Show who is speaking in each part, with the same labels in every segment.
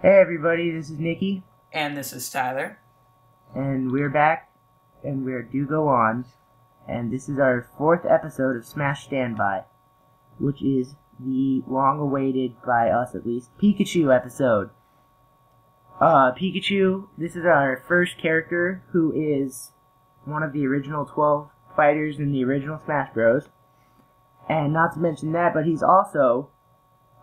Speaker 1: Hey everybody, this is Nikki,
Speaker 2: And this is Tyler.
Speaker 1: and we're back, and we're do go on, and this is our 4th episode of Smash Standby, which is the long-awaited, by us at least, Pikachu episode. Pikachu, this is our first character who is one of the original 12 fighters in the original Smash Bros. And not to mention that, but he's also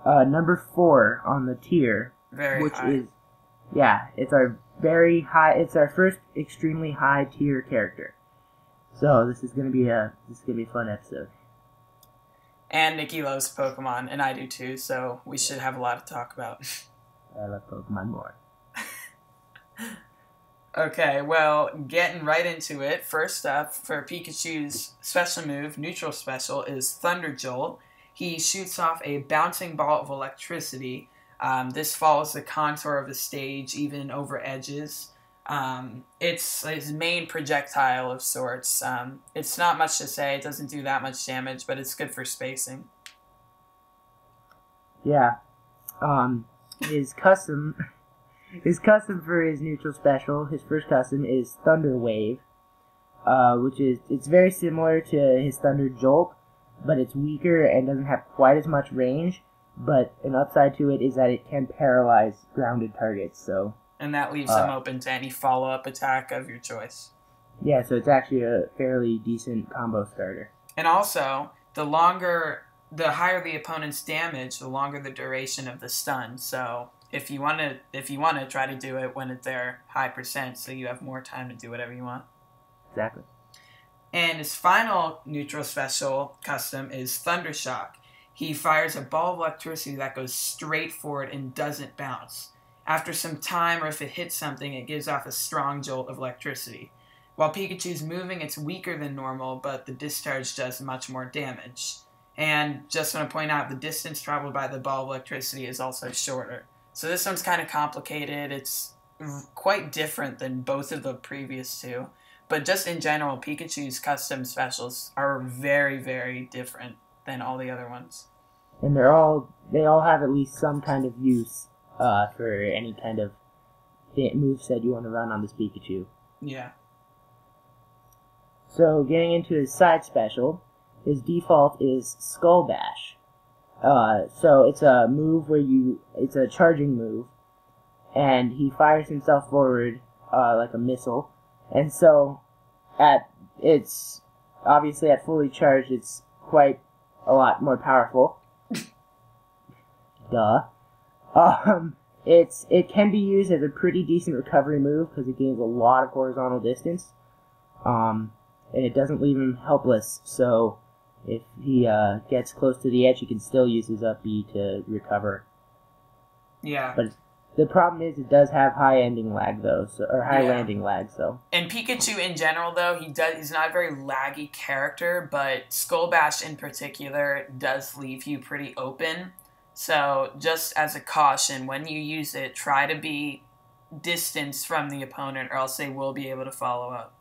Speaker 1: number 4 on the tier.
Speaker 2: Very high.
Speaker 1: It's our very high. It's our first extremely high tier character. So this is gonna be a fun episode.
Speaker 2: And Nikki loves Pokemon, and I do too, so we should have a lot to talk about.
Speaker 1: I love Pokemon more.
Speaker 2: Okay, well, getting right into it. First up, for Pikachu's special move, neutral special, is Thunder Jolt. He shoots off a bouncing ball of electricity. This follows the contour of the stage, even over edges. It's his main projectile of sorts. It's not much to say, it doesn't do that much damage, but it's good for spacing.
Speaker 1: Yeah. His custom for his neutral special, his first custom is Thunder Wave, it's very similar to his Thunder Jolt, but it's weaker and doesn't have quite as much range. But an upside to it is that it can paralyze grounded targets. So,
Speaker 2: and that leaves them open to any follow-up attack of your choice.
Speaker 1: Yeah, so it's actually a fairly decent combo starter.
Speaker 2: And also, the higher the opponent's damage, the longer the duration of the stun. So if you want to try to do it when they're high percent, so you have more time to do whatever you want.
Speaker 1: Exactly.
Speaker 2: And his final neutral special custom is Thunder Shock. He fires a ball of electricity that goes straight forward and doesn't bounce. After some time, or if it hits something, it gives off a strong jolt of electricity. While Pikachu's moving, it's weaker than normal, but the discharge does much more damage. And just want to point out, the distance traveled by the ball of electricity is also shorter. So this one's kind of complicated. It's quite different than both of the previous two. But just in general, Pikachu's custom specials are very, very different than all the other ones.
Speaker 1: And they all have at least some kind of use for any kind of moveset you want to run on this Pikachu.
Speaker 2: Yeah.
Speaker 1: So getting into his side special, his default is Skull Bash. So it's a move it's a charging move, and he fires himself forward like a missile. And so it's obviously at fully charged, it's quite a lot more powerful. Duh. It can be used as a pretty decent recovery move because it gains a lot of horizontal distance. And it doesn't leave him helpless, so if he gets close to the edge, he can still use his up B to recover.
Speaker 2: Yeah.
Speaker 1: But the problem is it does have high ending lag though, high landing lag. So.
Speaker 2: And Pikachu in general though, he's not a very laggy character, but Skull Bash in particular does leave you pretty open. So just as a caution, when you use it, try to be distanced from the opponent, or else they will be able to follow up.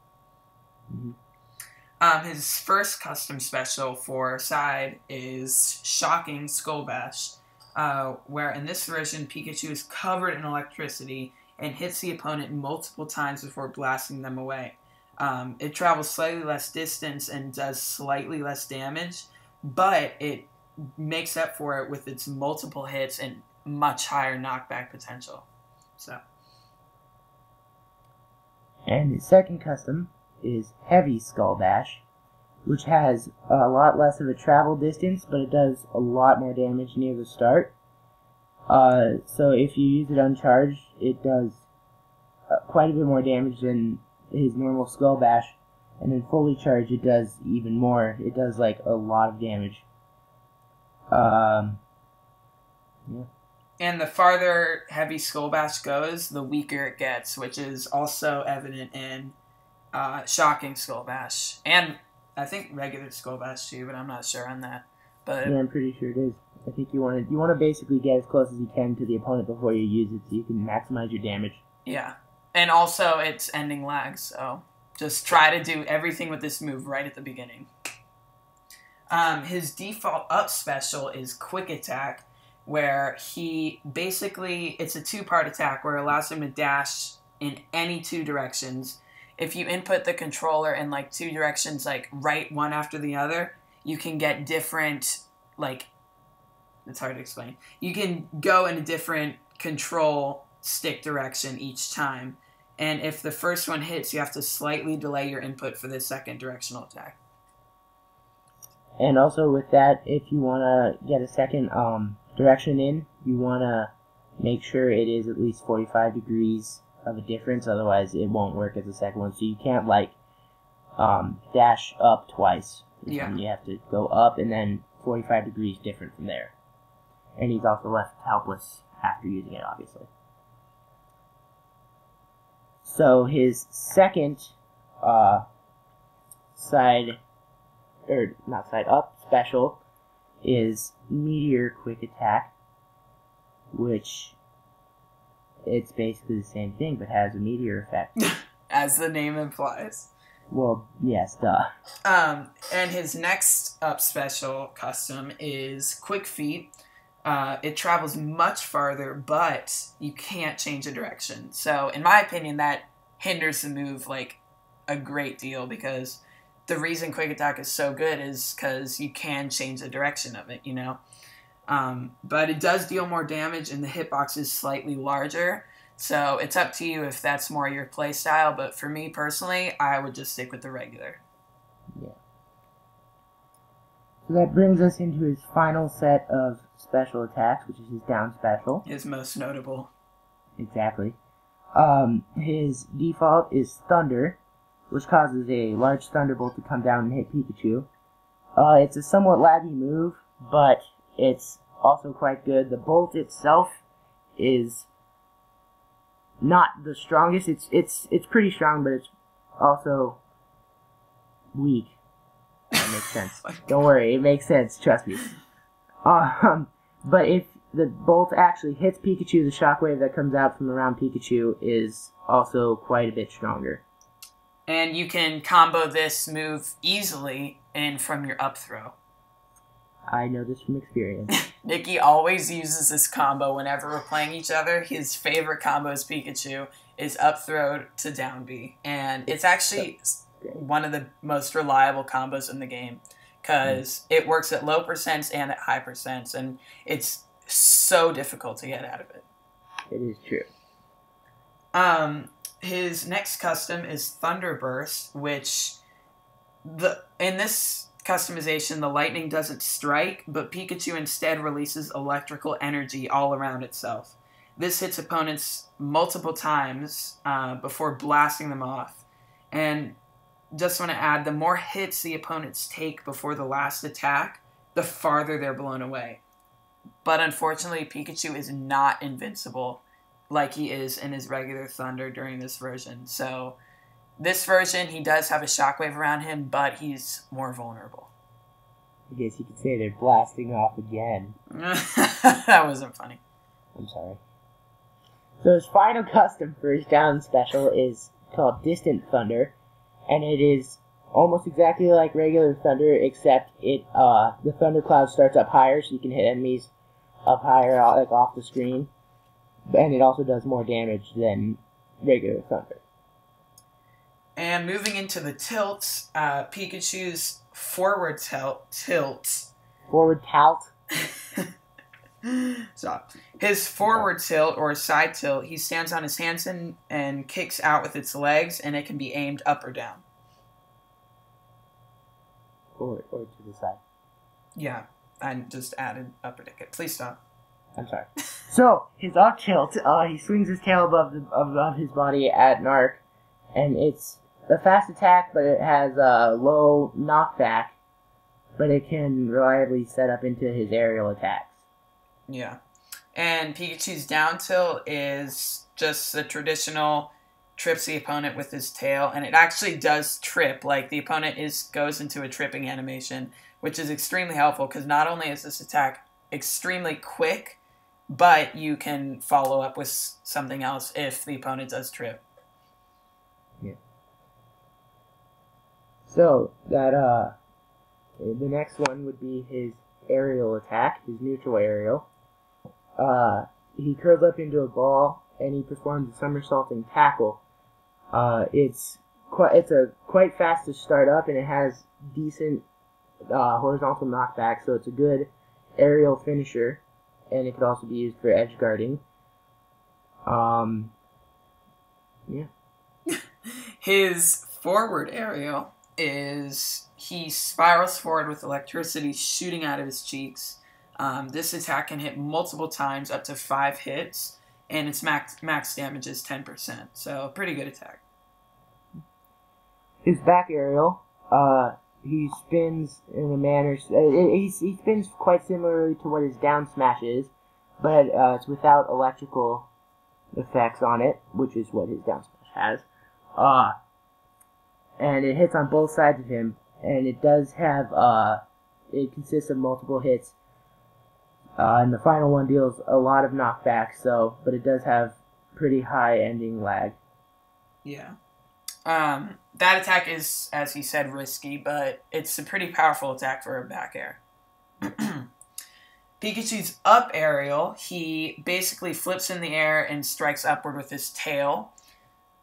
Speaker 1: Mm-hmm.
Speaker 2: His first custom special for side is Shocking Skull Bash, where in this version, Pikachu is covered in electricity and hits the opponent multiple times before blasting them away. It travels slightly less distance and does slightly less damage, but it makes up for it with its multiple hits and much higher knockback potential.
Speaker 1: And his second custom is Heavy Skull Bash, which has a lot less of a travel distance, but it does a lot more damage near the start. So if you use it uncharged, it does quite a bit more damage than his normal Skull Bash, and then fully charged it does even more. It does like a lot of damage. Yeah.
Speaker 2: And the farther Heavy Skull Bash goes, the weaker it gets, which is also evident in Shocking Skull Bash. And I think regular Skull Bash too, but I'm not sure on that. But
Speaker 1: yeah, I'm pretty sure it is. I think you want to basically get as close as you can to the opponent before you use it, so you can maximize your damage.
Speaker 2: Yeah, and also it's ending lag, so just try to do everything with this move right at the beginning. His default up special is Quick Attack, where he basically, it's a two-part attack where it allows him to dash in any two directions. If you input the controller in like two directions, like right one after the other, you can get different, like, it's hard to explain. You can go in a different control stick direction each time. And if the first one hits, you have to slightly delay your input for the second directional attack.
Speaker 1: And also with that, if you want to get a second direction in, you want to make sure it is at least 45 degrees of a difference, otherwise it won't work as a second one. So you can't like dash up twice.
Speaker 2: Yeah.
Speaker 1: You have to go up and then 45 degrees different from there. And he's also left helpless after using it, obviously. So his second special is Meteor Quick Attack, which it's basically the same thing, but has a meteor effect.
Speaker 2: As the name implies.
Speaker 1: Well, yes, duh.
Speaker 2: And his next up special custom is Quick Feet. It travels much farther, but you can't change the direction. So, in my opinion, that hinders the move like a great deal, because the reason Quick Attack is so good is because you can change the direction of it, you know? But it does deal more damage, and the hitbox is slightly larger. So it's up to you if that's more your play style, but for me personally, I would just stick with the regular.
Speaker 1: Yeah. So that brings us into his final set of special attacks, which is his down special.
Speaker 2: His most notable.
Speaker 1: Exactly. His default is Thunder, which causes a large thunderbolt to come down and hit Pikachu. It's a somewhat laggy move, but it's also quite good. The bolt itself is not the strongest. It's pretty strong, but it's also weak. That makes sense. Don't worry, it makes sense. Trust me. But if the bolt actually hits Pikachu, the shockwave that comes out from around Pikachu is also quite a bit stronger.
Speaker 2: And you can combo this move easily and from your up throw.
Speaker 1: I know this from experience.
Speaker 2: Nikki always uses this combo whenever we're playing each other. His favorite combo is Pikachu is up throw to down B. And it's actually one of the most reliable combos in the game, because it works at low percents and at high percents, and it's so difficult to get out of it.
Speaker 1: It is true.
Speaker 2: His next custom is Thunder Burst, which in this customization, the lightning doesn't strike, but Pikachu instead releases electrical energy all around itself. This hits opponents multiple times before blasting them off. And just want to add, the more hits the opponents take before the last attack, the farther they're blown away. But unfortunately, Pikachu is not invincible like he is in his regular Thunder during this version. So this version, he does have a shockwave around him, but he's more vulnerable.
Speaker 1: I guess you could say they're blasting off again.
Speaker 2: That wasn't funny.
Speaker 1: I'm sorry. So his final custom for his down special is called Distant Thunder, and it is almost exactly like regular Thunder, except the thundercloud starts up higher, so you can hit enemies up higher, like off the screen. And it also does more damage than regular Thunder.
Speaker 2: And moving into the tilts, Pikachu's forward tilt.
Speaker 1: Forward tilt?
Speaker 2: Stop. His forward tilt, or side tilt, he stands on his hands and kicks out with its legs, and it can be aimed up or down.
Speaker 1: Forward or to the side?
Speaker 2: Yeah, I just added upper ticket. Please stop.
Speaker 1: I'm sorry. So, his up tilt, he swings his tail above his body at an arc, and it's a fast attack, but it has a low knockback, but it can reliably set up into his aerial attacks.
Speaker 2: Yeah. And Pikachu's down tilt is just the traditional trips the opponent with his tail, and it actually does trip. Like, the opponent goes into a tripping animation, which is extremely helpful, because not only is this attack extremely quick, but you can follow up with something else if the opponent does trip.
Speaker 1: Yeah. So, that, the next one would be his aerial attack, his neutral aerial. he curls up into a ball and he performs a somersaulting tackle. It's quite fast to start up, and it has decent horizontal knockback, so it's a good aerial finisher, and it could also be used for edge guarding. Yeah.
Speaker 2: His forward aerial is he spirals forward with electricity shooting out of his cheeks. This attack can hit multiple times, up to 5 hits, and its max damage is 10%. So, pretty good attack.
Speaker 1: His back aerial, he spins in a manner. He spins quite similarly to what his down smash is, but it's without electrical effects on it, which is what his down smash has. And it hits on both sides of him, and it does have. It consists of multiple hits. And the final one deals a lot of knockback, but it does have pretty high ending lag.
Speaker 2: Yeah. That attack is, as he said, risky, but it's a pretty powerful attack for a back air. Pikachu's up aerial, he basically flips in the air and strikes upward with his tail.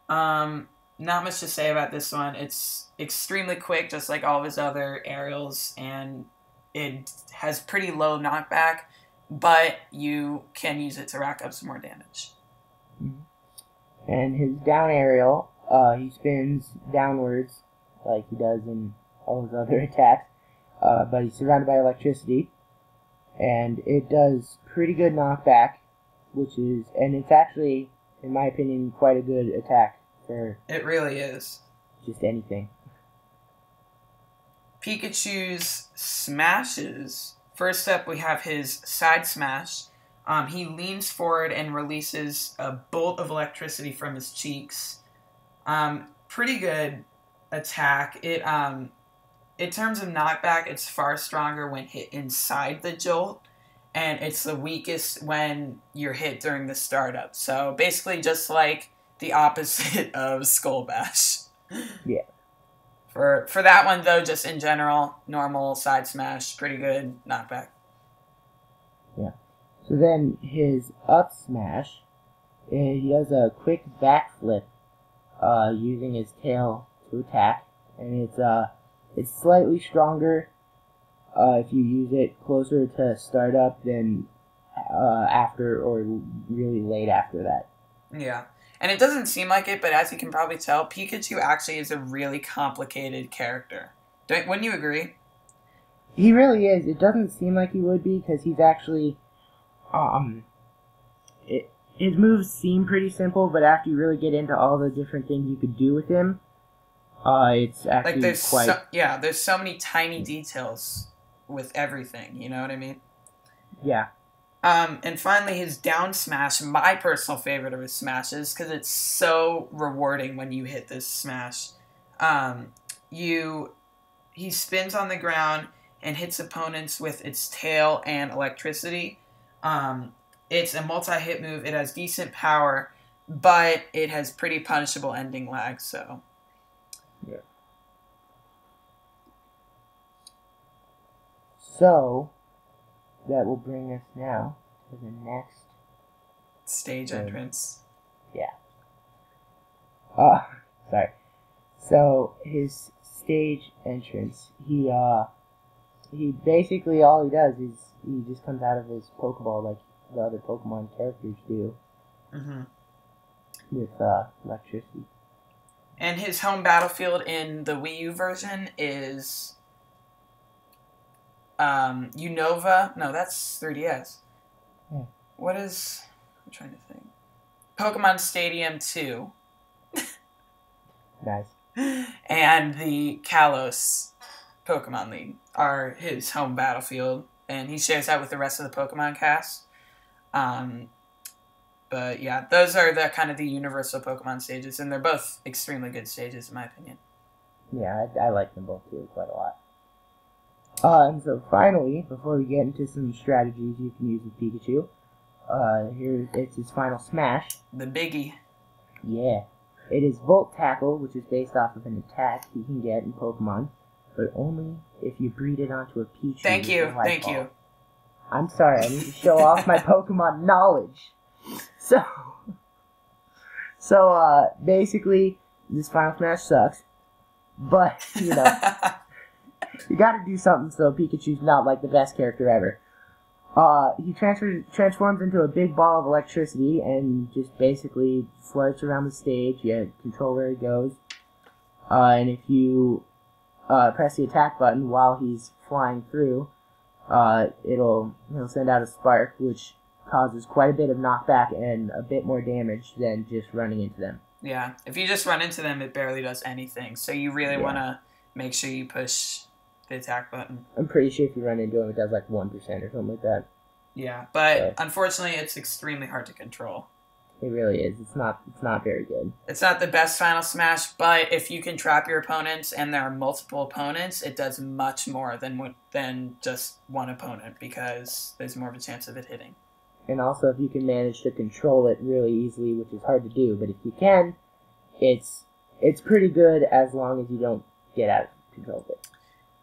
Speaker 2: Not much to say about this one. It's extremely quick, just like all of his other aerials, and it has pretty low knockback, but you can use it to rack up some more damage.
Speaker 1: And his down aerial, he spins downwards, like he does in all his other attacks, but he's surrounded by electricity, and it does pretty good knockback, and it's actually, in my opinion, quite a good attack for...
Speaker 2: It really is.
Speaker 1: Just anything.
Speaker 2: Pikachu's smashes. First up, we have his side smash. He leans forward and releases a bolt of electricity from his cheeks. Pretty good attack. In terms of knockback, it's far stronger when hit inside the jolt, and it's the weakest when you're hit during the startup. So basically just like the opposite of Skull Bash.
Speaker 1: Yeah.
Speaker 2: For that one, though, just in general, normal side smash, pretty good knockback.
Speaker 1: Yeah. So then his up smash, he does a quick backflip using his tail to attack, and it's slightly stronger if you use it closer to startup than after or really late after that.
Speaker 2: Yeah. And it doesn't seem like it, but as you can probably tell, Pikachu actually is a really complicated character. Wouldn't you agree?
Speaker 1: He really is. It doesn't seem like he would be, because he's actually... his moves seem pretty simple, but after you really get into all the different things you could do with him, it's actually
Speaker 2: there's so many tiny details with everything, you know what I mean?
Speaker 1: Yeah.
Speaker 2: And finally, his down smash, my personal favorite of his smashes, because it's so rewarding when you hit this smash. He spins on the ground and hits opponents with its tail and electricity. It's a multi-hit move. It has decent power, but it has pretty punishable ending lag, so...
Speaker 1: Yeah. So... that will bring us now to the next
Speaker 2: stage entrance.
Speaker 1: Yeah. Sorry. So his stage entrance, he basically all he does is he just comes out of his Pokeball like the other Pokemon characters do.
Speaker 2: Mm-hmm.
Speaker 1: With electricity.
Speaker 2: And his home battlefield in the Wii U version is Unova. No, that's 3DS.
Speaker 1: Yeah.
Speaker 2: What is... I'm trying to think. Pokemon Stadium 2.
Speaker 1: Nice.
Speaker 2: And the Kalos Pokemon League are his home battlefield. And he shares that with the rest of the Pokemon cast. But yeah, those are the kind of the universal Pokemon stages. And they're both extremely good stages, in my opinion.
Speaker 1: Yeah, I like them both too quite a lot. And so finally, before we get into some strategies you can use with Pikachu, it's his final smash.
Speaker 2: The biggie.
Speaker 1: Yeah. It is Volt Tackle, which is based off of an attack you can get in Pokemon, but only if you breed it onto a Pichu.
Speaker 2: Thank you.
Speaker 1: I'm sorry, I need to show off my Pokemon knowledge. So, basically, this Final Smash sucks. But, you gotta do something so Pikachu's not, like, the best character ever. He transforms into a big ball of electricity and just basically floats around the stage. You control where he goes. And if you press the attack button while he's flying through, it'll send out a spark, which causes quite a bit of knockback and a bit more damage than just running into them.
Speaker 2: Yeah, if you just run into them, it barely does anything. So you really want to make sure you push the attack button.
Speaker 1: I'm pretty sure if you run into them, it does like 1% or something like that.
Speaker 2: Yeah, but unfortunately, it's extremely hard to control.
Speaker 1: It really is. It's not very good.
Speaker 2: It's not the best Final Smash, but if you can trap your opponents and there are multiple opponents, it does much more than just one opponent because there's more of a chance of it hitting.
Speaker 1: And also, if you can manage to control it really easily, which is hard to do, but if you can, it's pretty good as long as you don't get out of control of it.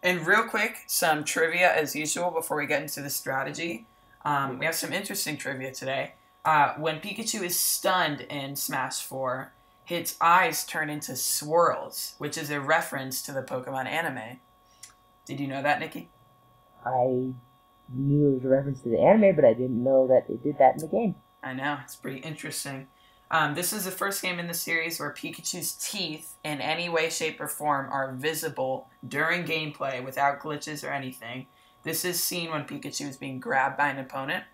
Speaker 2: And real quick, some trivia as usual before we get into the strategy. We have some interesting trivia today. When Pikachu is stunned in Smash 4, his eyes turn into swirls, which is a reference to the Pokemon anime. Did you know that, Nikki?
Speaker 1: I knew it was a reference to the anime, but I didn't know that it did that in the game.
Speaker 2: I know, it's pretty interesting. This is the first game in the series where Pikachu's teeth in any way, shape, or form are visible during gameplay without glitches or anything. This is seen when Pikachu is being grabbed by an opponent.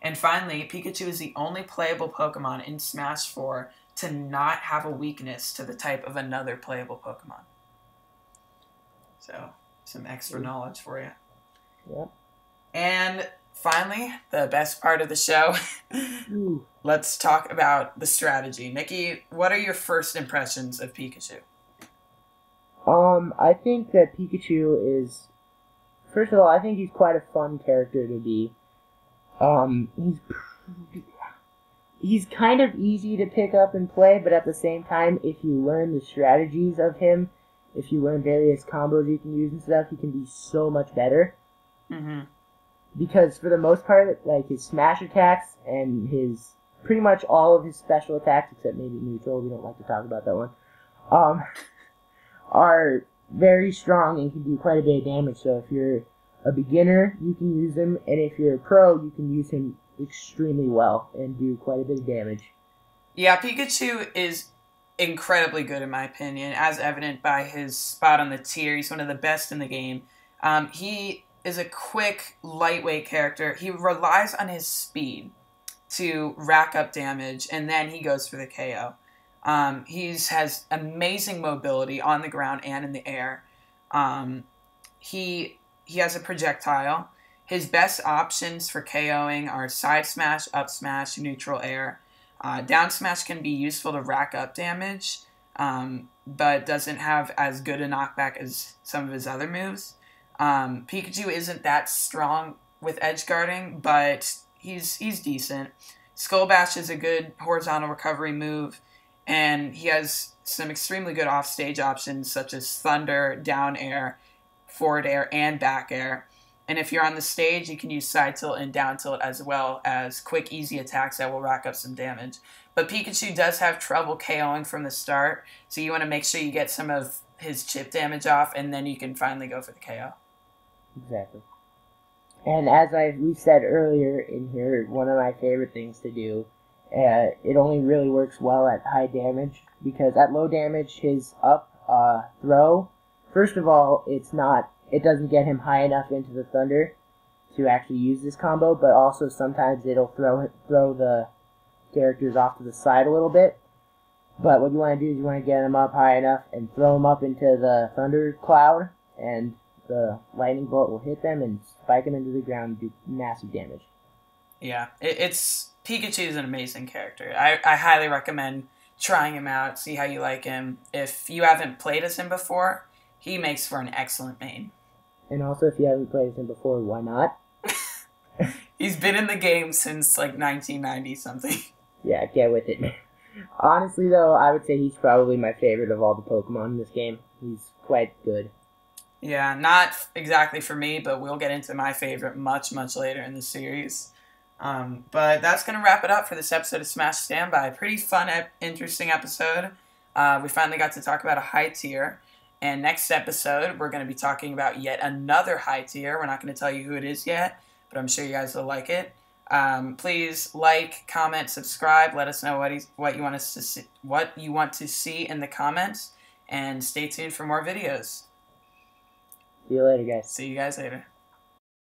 Speaker 2: And finally, Pikachu is the only playable Pokemon in Smash 4 to not have a weakness to the type of another playable Pokemon. So, some extra knowledge for you.
Speaker 1: Yep.
Speaker 2: And finally, the best part of the show, let's talk about the strategy. Nikki, what are your first impressions of Pikachu?
Speaker 1: I think that Pikachu is, first of all, I think he's quite a fun character to be. He's kind of easy to pick up and play, but at the same time, if you learn the strategies of him, if you learn various combos you can use and stuff, he can be so much better.
Speaker 2: Mm-hmm.
Speaker 1: Because for the most part, like his smash attacks and his pretty much all of his special attacks, except maybe neutral, we don't like to talk about that one, are very strong and can do quite a bit of damage. So if you're a beginner, you can use him, and if you're a pro, you can use him extremely well and do quite a bit of damage.
Speaker 2: Yeah, Pikachu is incredibly good in my opinion, as evident by his spot on the tier. He's one of the best in the game. He is a quick, lightweight character. He relies on his speed to rack up damage, and then he goes for the KO. He has amazing mobility on the ground and in the air. He has a projectile. His best options for KOing are side smash, up smash, neutral air. Down smash can be useful to rack up damage, but doesn't have as good a knockback as some of his other moves. Pikachu isn't that strong with edge guarding, but he's decent. Skull Bash is a good horizontal recovery move, and he has some extremely good offstage options such as Thunder, down air, forward air, and back air. And if you're on the stage, you can use side tilt and down tilt as well as quick, easy attacks that will rack up some damage. But Pikachu does have trouble KOing from the start, so you want to make sure you get some of his chip damage off, and then you can finally go for the KO.
Speaker 1: Exactly. And as we said earlier in here, one of my favorite things to do, it only really works well at high damage, because at low damage, his up throw, first of all, it doesn't get him high enough into the Thunder to actually use this combo, but also sometimes it'll throw the characters off to the side a little bit. But what you want to do is you want to get them up high enough and throw them up into the Thunder Cloud, and the lightning bolt will hit them and spike them into the ground and do massive damage.
Speaker 2: Yeah, Pikachu is an amazing character. I highly recommend trying him out, see how you like him. If you haven't played as him before, he makes for an excellent main.
Speaker 1: And also, if you haven't played as him before, why not?
Speaker 2: He's been in the game since, like, 1990-something.
Speaker 1: Yeah, get with it. Honestly, though, I would say he's probably my favorite of all the Pokemon in this game. He's quite good.
Speaker 2: Yeah, not exactly for me, but we'll get into my favorite much, much later in the series. But that's going to wrap it up for this episode of Smash Standby. Pretty fun, interesting episode. We finally got to talk about a high tier. And next episode, we're going to be talking about yet another high tier. We're not going to tell you who it is yet, but I'm sure you guys will like it. Please like, comment, subscribe. Let us know what you want us to see, what you want to see in the comments, and stay tuned for more videos.
Speaker 1: See you later, guys.
Speaker 2: See you guys later.